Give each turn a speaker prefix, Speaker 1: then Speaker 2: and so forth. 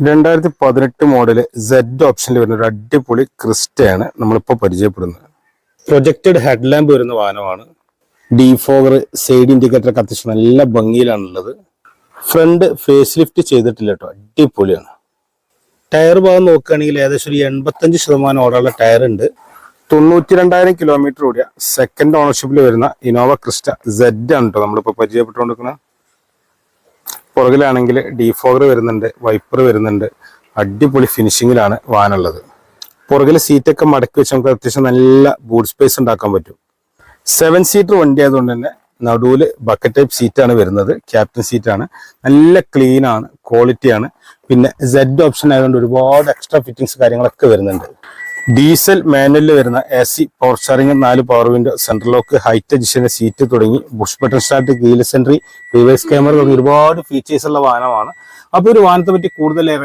Speaker 1: 2018 model Z ഓപ്ഷനിൽ വരുന്ന ഒരു അടിപൊളി ക്രിസ്റ്റയാണ് നമ്മളിപ്പോൾ പരിചയപ്പെടുന്നത്. പ്രൊജക്റ്റഡ് ഹെഡ് ലാമ്പ് വരുന്ന വാഹനമാണ്. ഡീഫോഗർ, സൈഡ് ഇൻഡിക്കേറ്റർ ഒക്കെ അത്യാവശ്യം നല്ല ഭംഗിയിലാണുള്ളത്. ഫ്രണ്ട് ഫേസ് ലിഫ്റ്റ് ചെയ്തിട്ടില്ല കേട്ടോ, അടിപൊളിയാണ്. ടയർ ഭാഗം നോക്കുകയാണെങ്കിൽ ഏകദേശം ഒരു 85% ഓടാനുള്ള ടയർ ഉണ്ട്. 92,000 കിലോമീറ്റർ ഓടിയ സെക്കൻഡ് ഓണർഷിപ്പിൽ വരുന്ന ഇനോവ ക്രിസ്റ്റ സെഡ് ആണ് കേട്ടോ നമ്മളിപ്പോൾ പരിചയപ്പെട്ടുകൊണ്ടിരിക്കുന്നത്. പുറകിലാണെങ്കിൽ ഡീഫോഗർ വരുന്നുണ്ട്, വൈപ്പർ വരുന്നുണ്ട്. അടിപൊളി ഫിനിഷിങ്ങിലാണ് വാഹനമുള്ളത്. പുറകിലെ സീറ്റൊക്കെ മടക്കി വെച്ച് നമുക്ക് അത്യാവശ്യം നല്ല ബൂട്ട് സ്പേസ് ഉണ്ടാക്കാൻ പറ്റും. 7 സീറ്റർ വണ്ടി ആയതുകൊണ്ട് തന്നെ നടുവില് ബക്കറ്റ് ടൈപ്പ് സീറ്റാണ് വരുന്നത്. ക്യാപ്റ്റൻ സീറ്റാണ്, നല്ല ക്ലീൻ ആണ്, ക്വാളിറ്റിയാണ്. പിന്നെ സെഡ് ഓപ്ഷൻ ആയതുകൊണ്ട് ഒരുപാട് എക്സ്ട്രാ ഫിറ്റിംഗ്സ് കാര്യങ്ങളൊക്കെ വരുന്നുണ്ട്. ഡീസൽ മാനുവലിൽ വരുന്ന AC, power steering, 4 power window, central lock, height adjustable seat തുടങ്ങി push button start, keyless entry, reverse camera തുടങ്ങി ഒരുപാട് ഫീച്ചേഴ്സ് ഉള്ള വാഹനമാണ്. അപ്പോൾ ഒരു വാഹനത്തെ പറ്റി കൂടുതൽ